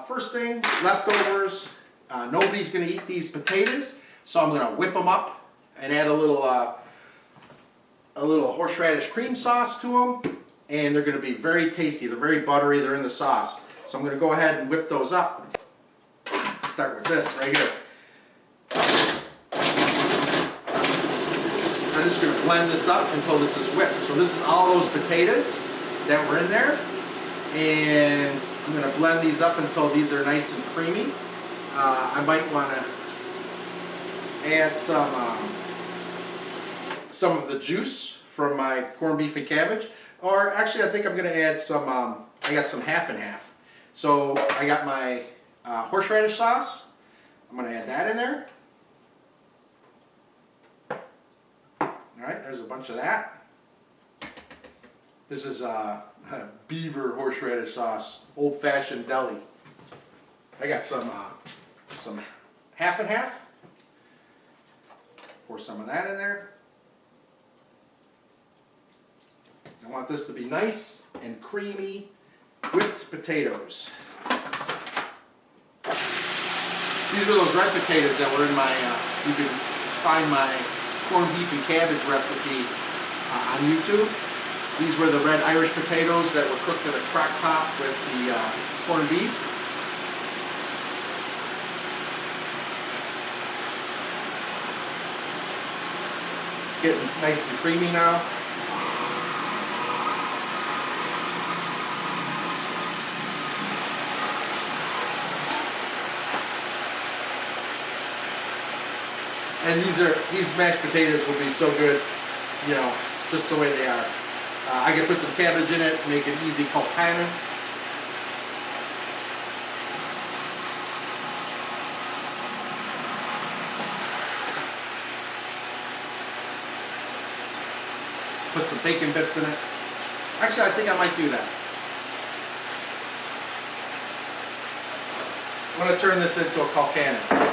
First thing, leftovers. Nobody's going to eat these potatoes, so I'm going to whip them up and add a little horseradish cream sauce to them, and they're going to be very tasty. They're very buttery. They're in the sauce. So I'm going to go ahead and whip those up. Start with this right here. I'm just going to blend this up until this is whipped. So this is all those potatoes that were in there, and I'm going to blend these up until these are nice and creamy. I might want to add some of the juice from my corned beef and cabbage, or actually I think I'm going to add some, I got some half and half. So I got my horseradish sauce. I'm going to add that in there. Alright, there's a bunch of that. This is beaver horseradish sauce, old-fashioned deli. I got some half and half. Pour some of that in there. I want this to be nice and creamy whipped potatoes. These are those red potatoes that were in my, you can find my corned beef and cabbage recipe on YouTube. These were the red Irish potatoes that were cooked in a crock pot with the corned beef. It's getting nice and creamy now. And these mashed potatoes will be so good, you know, just the way they are. I can put some cabbage in it, make it easy Colcannon. Put some bacon bits in it. Actually, I think I might do that. I'm going to turn this into a Colcannon.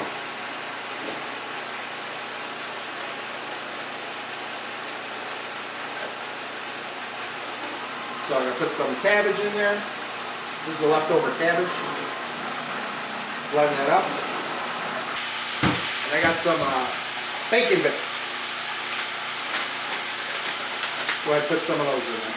So I'm going to put some cabbage in there. This is the leftover cabbage. Blend that up. And I got some bacon bits. Go ahead and put some of those in there.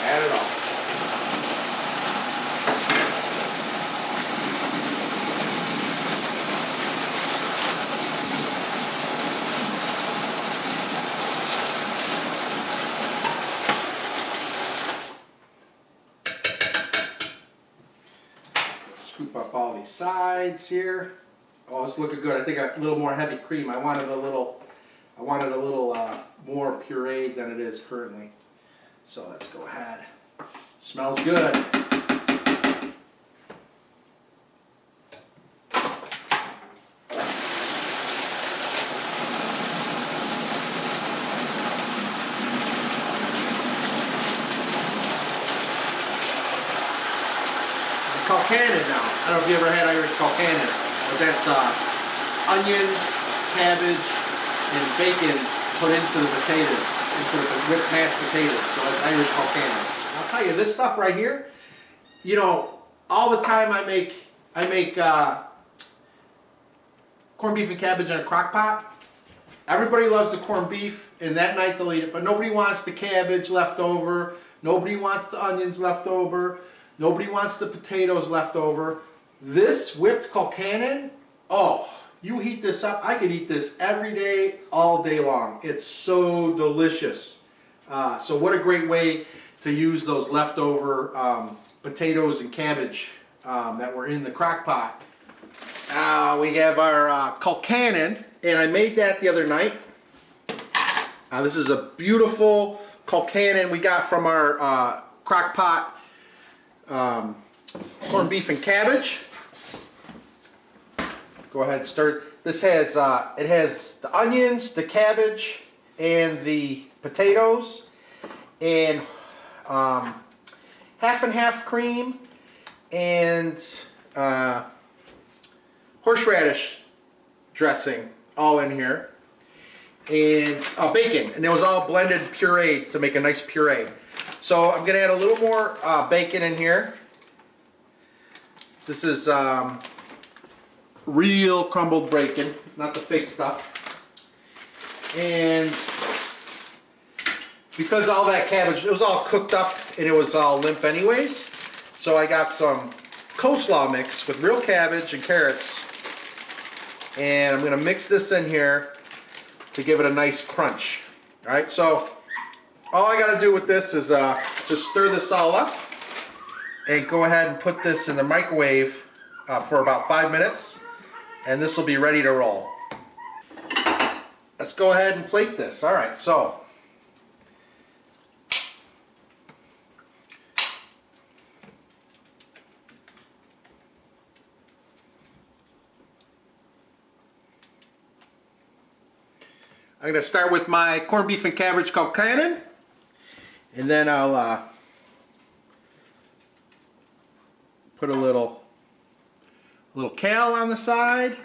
Add it all. Scoop up all these sides here. Oh, it's looking good. I think a little more heavy cream. I wanted a little more pureed than it is currently. So let's go ahead. Smells good. Colcannon now. I don't know if you ever had Irish Colcannon, but that's onions, cabbage, and bacon put into the potatoes, into the whipped mashed potatoes. So that's Irish Colcannon. I'll tell you, this stuff right here, you know, all the time I make corned beef and cabbage in a crock pot. Everybody loves the corned beef, and that night they'll eat it, but nobody wants the cabbage left over. Nobody wants the onions left over. Nobody wants the potatoes left over. This whipped Colcannon, oh, you heat this up. I could eat this every day, all day long. It's so delicious. So what a great way to use those leftover potatoes and cabbage that were in the crock pot. We have our Colcannon, and I made that the other night. This is a beautiful Colcannon we got from our crock pot corned beef and cabbage. Go ahead and start. This has it has the onions, the cabbage, and the potatoes, and half and half cream, and horseradish dressing all in here, and bacon, and it was all blended pureed to make a nice puree. So I'm gonna add a little more bacon in here. This is real crumbled bacon, not the fake stuff. And because all that cabbage, it was all cooked up and it was all limp anyways, so I got some coleslaw mix with real cabbage and carrots, and I'm gonna mix this in here to give it a nice crunch. All right, so all I gotta do with this is just stir this all up and go ahead and put this in the microwave for about 5 minutes, and this will be ready to roll. Let's go ahead and plate this. All right, so I'm going to start with my corned beef and cabbage Colcannon, and then I'll put a little kale on the side.